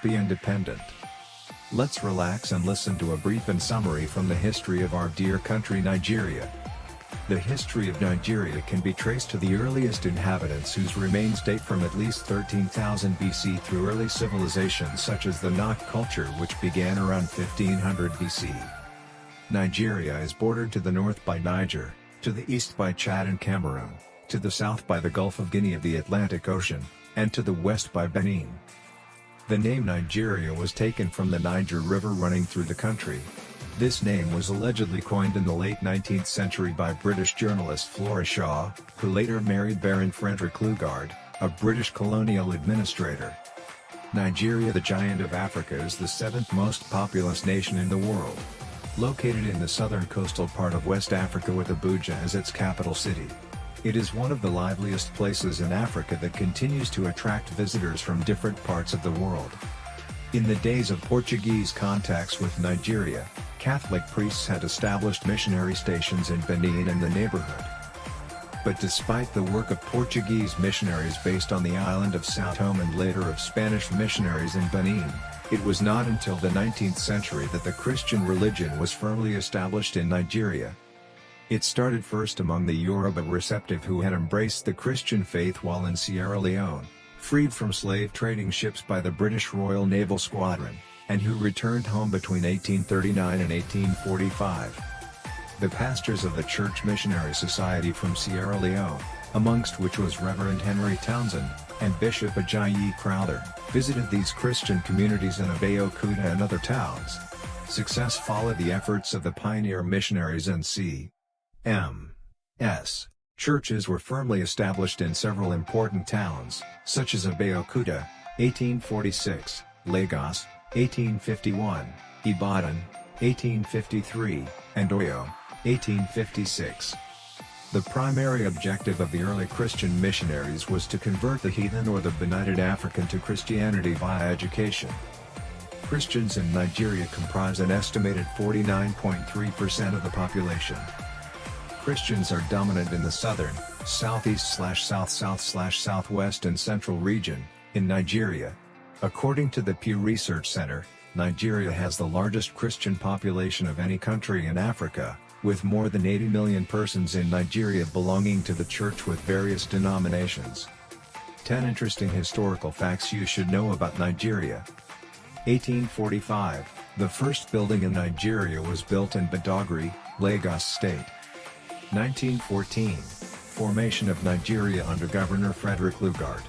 be independent. Let's relax and listen to a brief and summary from the history of our dear country Nigeria. The history of Nigeria can be traced to the earliest inhabitants whose remains date from at least 13,000 BC through early civilizations such as the Nok culture, which began around 1500 BC. Nigeria is bordered to the north by Niger, to the east by Chad and Cameroon, to the south by the Gulf of Guinea of the Atlantic Ocean, and to the west by Benin. The name Nigeria was taken from the Niger River running through the country. This name was allegedly coined in the late 19th century by British journalist Flora Shaw, who later married Baron Frederick Lugard, a British colonial administrator. Nigeria, the giant of Africa, is the seventh most populous nation in the world. Located in the southern coastal part of West Africa with Abuja as its capital city. It is one of the liveliest places in Africa that continues to attract visitors from different parts of the world. In the days of Portuguese contacts with Nigeria, Catholic priests had established missionary stations in Benin and the neighborhood. But despite the work of Portuguese missionaries based on the island of Sao Tome and later of Spanish missionaries in Benin, it was not until the 19th century that the Christian religion was firmly established in Nigeria. It started first among the Yoruba receptive who had embraced the Christian faith while in Sierra Leone, freed from slave trading ships by the British Royal Naval Squadron, and who returned home between 1839 and 1845. The pastors of the Church Missionary Society from Sierra Leone, amongst which was Reverend Henry Townsend, and Bishop Ajayi Crowther, visited these Christian communities in Abeokuta and other towns. Success followed the efforts of the pioneer missionaries, and C.M.S. churches were firmly established in several important towns, such as Abeokuta, 1846, Lagos, 1851, Ibadan, 1853, and Oyo, 1856. The primary objective of the early Christian missionaries was to convert the heathen or the benighted African to Christianity via education. Christians in Nigeria comprise an estimated 49.3% of the population. Christians are dominant in the southern, southeast/south-south/southwest and central region, in Nigeria. According to the Pew Research Center, Nigeria has the largest Christian population of any country in Africa, with more than 80 million persons in Nigeria belonging to the church with various denominations. 10 interesting historical facts you should know about Nigeria. 1845, the first building in Nigeria was built in Badagry, Lagos State. 1914, formation of Nigeria under Governor Frederick Lugard.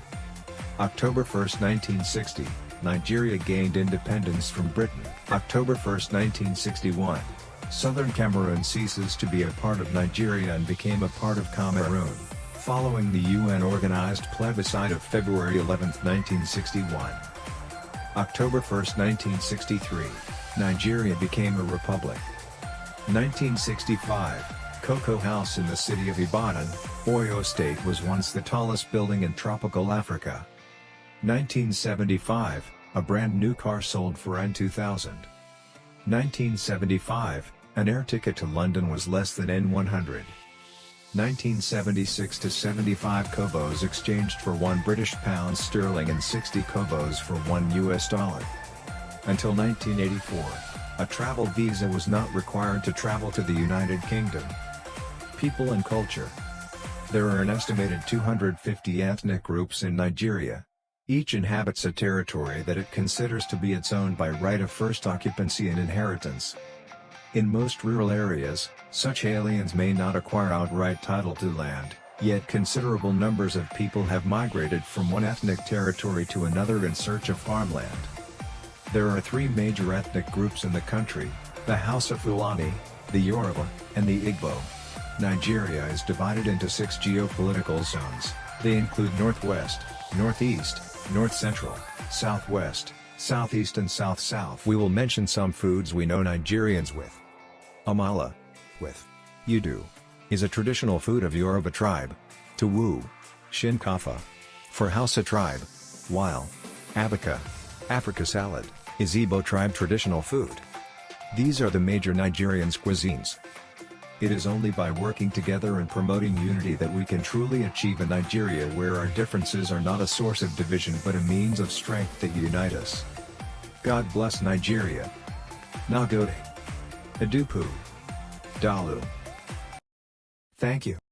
October 1, 1960, Nigeria gained independence from Britain. October 1, 1961, Southern Cameroon ceases to be a part of Nigeria and became a part of Cameroon, following the UN-organized plebiscite of February 11, 1961. October 1, 1963, Nigeria became a republic. 1965, Cocoa House in the city of Ibadan, Oyo State was once the tallest building in tropical Africa. 1975, a brand new car sold for N2000. 1975, an air ticket to London was less than N100. 1976 to 75 kobos exchanged for £1 and 60 kobos for $1. Until 1984, a travel visa was not required to travel to the United Kingdom. People and culture. There are an estimated 250 ethnic groups in Nigeria. Each inhabits a territory that it considers to be its own by right of first occupancy and inheritance. In most rural areas, such aliens may not acquire outright title to land, yet considerable numbers of people have migrated from one ethnic territory to another in search of farmland. There are three major ethnic groups in the country: the Hausa Fulani, the Yoruba, and the Igbo. Nigeria is divided into 6 geopolitical zones. They include Northwest, Northeast, North Central, Southwest, Southeast and South-South. We will mention some foods we know Nigerians with. Amala, with Udu, is a traditional food of Yoruba tribe. Tuwo, Shinkafa, for Hausa tribe, while Abaka, Africa salad, is Igbo tribe traditional food. These are the major Nigerian cuisines. It is only by working together and promoting unity that we can truly achieve a Nigeria where our differences are not a source of division but a means of strength that unite us. God bless Nigeria. Nagode. Adupu. Dalu. Thank you.